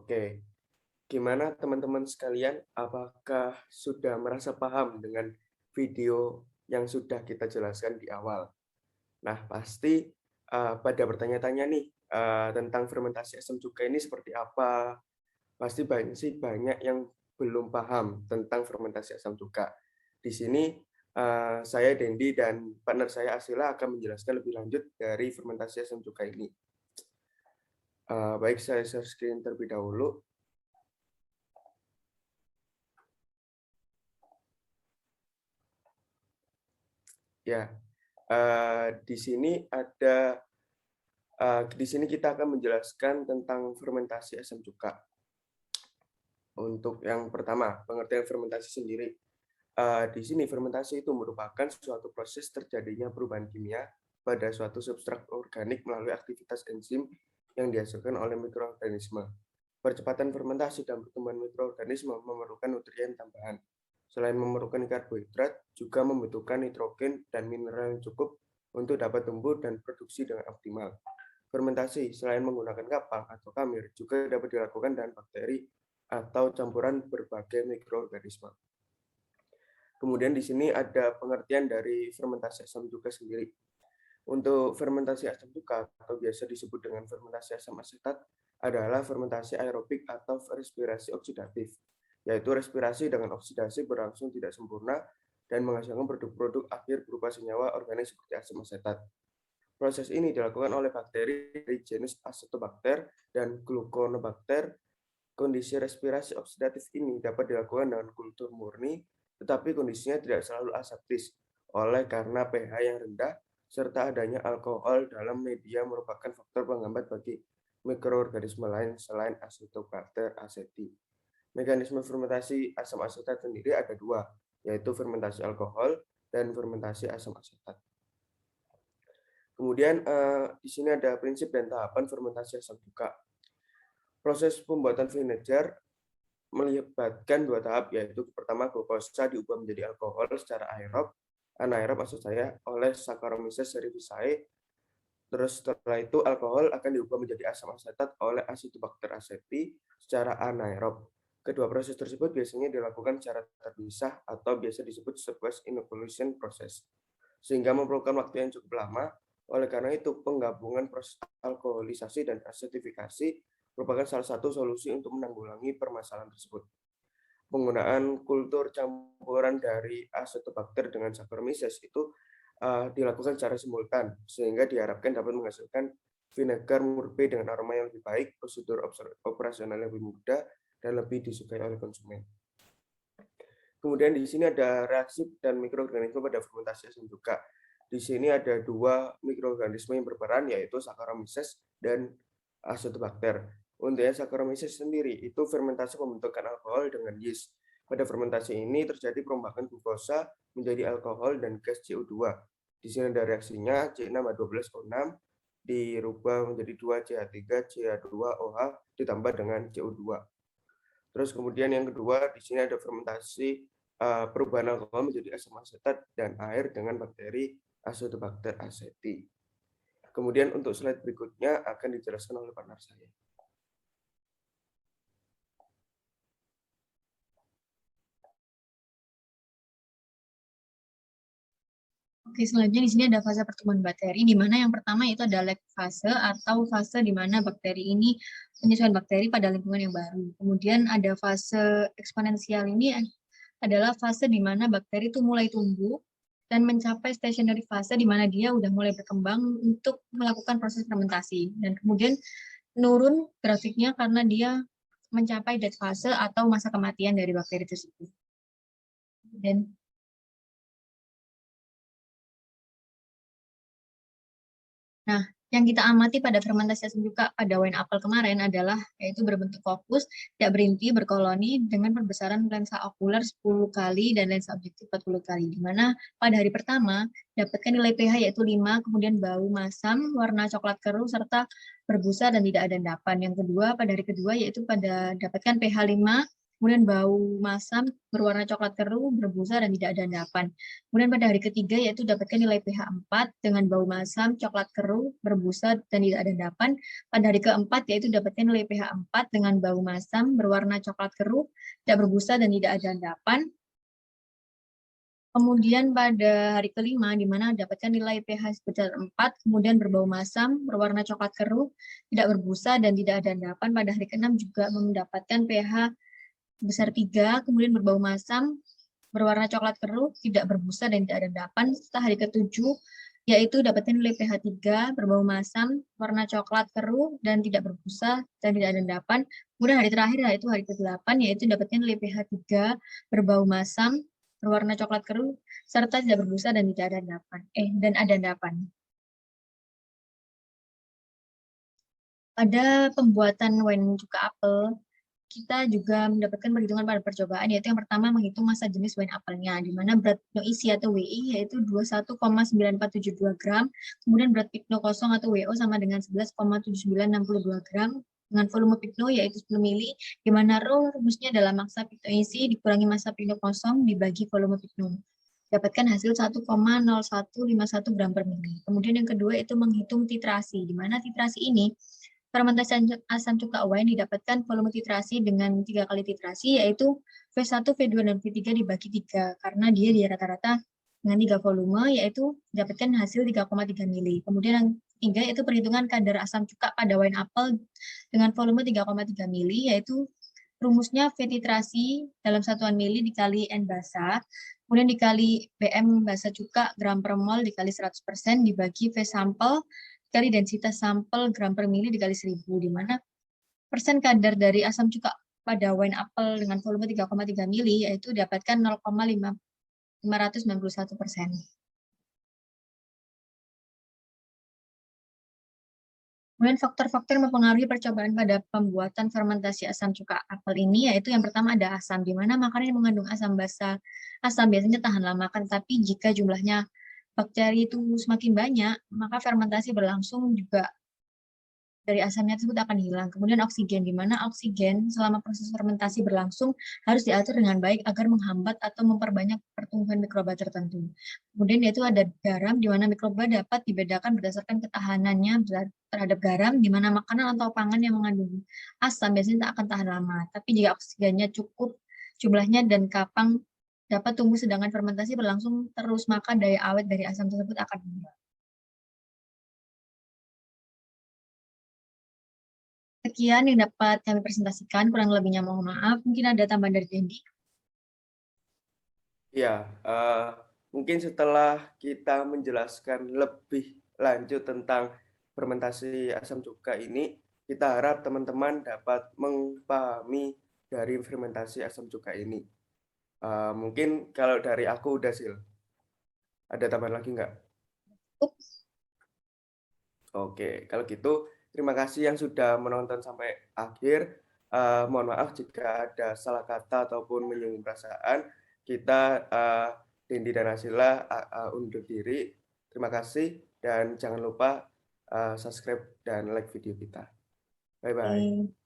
Oke, gimana teman-teman sekalian? Apakah sudah merasa paham dengan video yang sudah kita jelaskan di awal? Nah, pasti pada bertanya-tanya nih tentang fermentasi asam cuka ini seperti apa? Pasti banyak yang belum paham tentang fermentasi asam cuka. Di sini saya Dendi dan partner saya Asila akan menjelaskan lebih lanjut dari fermentasi asam cuka ini. Baik, saya share screen terlebih dahulu. Ya, di sini kita akan menjelaskan tentang fermentasi asam cuka. Untuk yang pertama, pengertian fermentasi sendiri. Di sini fermentasi itu merupakan suatu proses terjadinya perubahan kimia pada suatu substrat organik melalui aktivitas enzim yang dihasilkan oleh mikroorganisme. Percepatan fermentasi dan pertumbuhan mikroorganisme memerlukan nutrien tambahan. Selain memerlukan karbohidrat, juga membutuhkan nitrogen dan mineral yang cukup untuk dapat tumbuh dan produksi dengan optimal. Fermentasi, selain menggunakan kapang atau kamir, juga dapat dilakukan dengan bakteri atau campuran berbagai mikroorganisme. Kemudian di sini ada pengertian dari fermentasi asam cuka sendiri. Untuk fermentasi asam cuka atau biasa disebut dengan fermentasi asam asetat adalah fermentasi aerobik atau respirasi oksidatif, yaitu respirasi dengan oksidasi berlangsung tidak sempurna dan menghasilkan produk-produk akhir berupa senyawa organik seperti asam asetat. Proses ini dilakukan oleh bakteri dari jenis Acetobacter dan Gluconobacter. Kondisi respirasi oksidatif ini dapat dilakukan dengan kultur murni, tetapi kondisinya tidak selalu aseptis, oleh karena pH yang rendah serta adanya alkohol dalam media merupakan faktor penghambat bagi mikroorganisme lain selain Acetobacter aceti. Mekanisme fermentasi asam asetat sendiri ada dua, yaitu fermentasi alkohol dan fermentasi asam asetat. Kemudian di sini ada prinsip dan tahapan fermentasi asam cuka. Proses pembuatan vinegar melibatkan dua tahap, yaitu pertama glukosa diubah menjadi alkohol secara anaerob maksud saya, oleh Saccharomyces cerevisiae. Terus setelah itu alkohol akan diubah menjadi asam asetat oleh Acetobacter aceti secara anaerob. Kedua proses tersebut biasanya dilakukan secara terpisah atau biasa disebut sequence inoculation process, sehingga memerlukan waktu yang cukup lama. Oleh karena itu, penggabungan proses alkoholisasi dan asetifikasi merupakan salah satu solusi untuk menanggulangi permasalahan tersebut. Penggunaan kultur campuran dari Acetobacter dengan Saccharomyces itu dilakukan secara simultan, sehingga diharapkan dapat menghasilkan vinegar murbe dengan aroma yang lebih baik, prosedur operasional yang lebih mudah, dan lebih disukai oleh konsumen. Kemudian di sini ada reaksi dan mikroorganisme pada fermentasi asam cuka. Di sini ada dua mikroorganisme yang berperan, yaitu Saccharomyces dan Acetobacter. Untuk Saccharomyces sendiri, itu fermentasi pembentukan alkohol dengan yeast. Pada fermentasi ini terjadi perombakan glukosa menjadi alkohol dan gas CO2. Di sini ada reaksinya C6H12O6 dirubah menjadi 2CH3CH2OH ditambah dengan CO2. Terus kemudian yang kedua, di sini ada fermentasi perubahan alkohol menjadi asam asetat dan air dengan bakteri Acetobacter aceti. Kemudian untuk slide berikutnya akan dijelaskan oleh partner saya. Oke, selanjutnya di sini ada fase pertumbuhan bakteri, di mana yang pertama itu ada lag fase atau fase di mana bakteri ini penyesuaian bakteri pada lingkungan yang baru. Kemudian ada fase eksponensial, ini adalah fase di mana bakteri itu mulai tumbuh dan mencapai stationary fase di mana dia udah mulai berkembang untuk melakukan proses fermentasi. Dan kemudian menurun grafiknya karena dia mencapai dead fase atau masa kematian dari bakteri tersebut. Dan nah, yang kita amati pada fermentasi asam cuka pada wine apple kemarin adalah yaitu berbentuk fokus, tidak berinti, berkoloni dengan perbesaran lensa okuler 10 kali dan lensa objektif 40 kali. Di mana pada hari pertama dapatkan nilai pH yaitu 5, kemudian bau masam, warna coklat keruh serta berbusa dan tidak ada endapan. Yang kedua, pada hari kedua yaitu pada dapatkan pH 5, Kemudian bau masam berwarna coklat keruh, berbusa, dan tidak ada endapan. Kemudian pada hari ketiga yaitu dapatkan nilai pH 4 dengan bau masam, coklat keruh, berbusa, dan tidak ada endapan. Pada hari keempat yaitu dapatkan nilai pH 4 dengan bau masam, berwarna coklat keruh, tidak berbusa, dan tidak ada endapan. Kemudian pada hari kelima, di mana dapatkan nilai pH sebesar 4, kemudian berbau masam, berwarna coklat keruh, tidak berbusa, dan tidak ada endapan. Pada hari keenam juga mendapatkan pH sebesar 3, kemudian berbau masam, berwarna coklat keruh, tidak berbusa, dan tidak ada endapan. Setelah hari ketujuh, yaitu dapatkan nilai pH 3, berbau masam, warna coklat keruh, dan tidak berbusa, dan tidak ada endapan. Kemudian hari terakhir, yaitu hari ke-8, yaitu dapatkan nilai pH 3, berbau masam, berwarna coklat keruh, serta tidak berbusa dan tidak ada endapan. Dan ada endapan. Pada pembuatan wine cuka apel, kita juga mendapatkan perhitungan pada percobaan, yaitu yang pertama menghitung massa jenis wine apelnya, di mana berat pigno isi atau WI yaitu 21,9472 gram, kemudian berat pigno kosong atau WO sama dengan 11,7962 gram, dengan volume pigno yaitu 10 mili, di mana Rho rumusnya adalah massa pigno isi dikurangi massa pigno kosong dibagi volume pigno. Dapatkan hasil 1,0151 gram per mili. Kemudian yang kedua itu menghitung titrasi, di mana titrasi ini fermentasi asam cuka wine didapatkan volume titrasi dengan 3 kali titrasi, yaitu V1, V2, dan V3 dibagi 3, karena dia di rata-rata dengan 3 volume, yaitu didapatkan hasil 3,3 mili. Kemudian yang ketiga yaitu perhitungan kadar asam cuka pada wine apel dengan volume 3,3 mili, yaitu rumusnya V titrasi dalam satuan mili dikali N basa, kemudian dikali BM basa cuka gram per mol dikali 100% dibagi V sampel dikali densitas sampel gram per mili dikali 1000, di mana persen kadar dari asam cuka pada wine apel dengan volume 3,3 mili yaitu dapatkan 0,591%. Kemudian faktor-faktor yang mempengaruhi percobaan pada pembuatan fermentasi asam cuka apel ini, yaitu yang pertama ada asam, di mana makanan yang mengandung asam basa, asam biasanya tahan lama, tapi jika jumlahnya bakteri itu semakin banyak, maka fermentasi berlangsung juga dari asamnya tersebut akan hilang. Kemudian oksigen, di mana oksigen selama proses fermentasi berlangsung harus diatur dengan baik agar menghambat atau memperbanyak pertumbuhan mikroba tertentu. Kemudian yaitu ada garam, di mana mikroba dapat dibedakan berdasarkan ketahanannya terhadap garam, di mana makanan atau pangan yang mengandung asam biasanya tak akan tahan lama. Tapi jika oksigennya cukup jumlahnya dan kapang dapat tumbuh sedangkan fermentasi berlangsung terus, maka daya awet dari asam tersebut akan hilang. Sekian yang dapat kami presentasikan, kurang lebihnya mohon maaf. Mungkin ada tambahan dari Dendi. Ya, mungkin setelah kita menjelaskan lebih lanjut tentang fermentasi asam cuka ini, kita harap teman-teman dapat memahami dari fermentasi asam cuka ini. Mungkin kalau dari aku udah, Sil. Ada tambahan lagi nggak? Oke, kalau gitu terima kasih yang sudah menonton sampai akhir. Mohon maaf jika ada salah kata ataupun menyinggung perasaan. Kita Dendi dan Asila undur diri. Terima kasih dan jangan lupa subscribe dan like video kita. Bye-bye.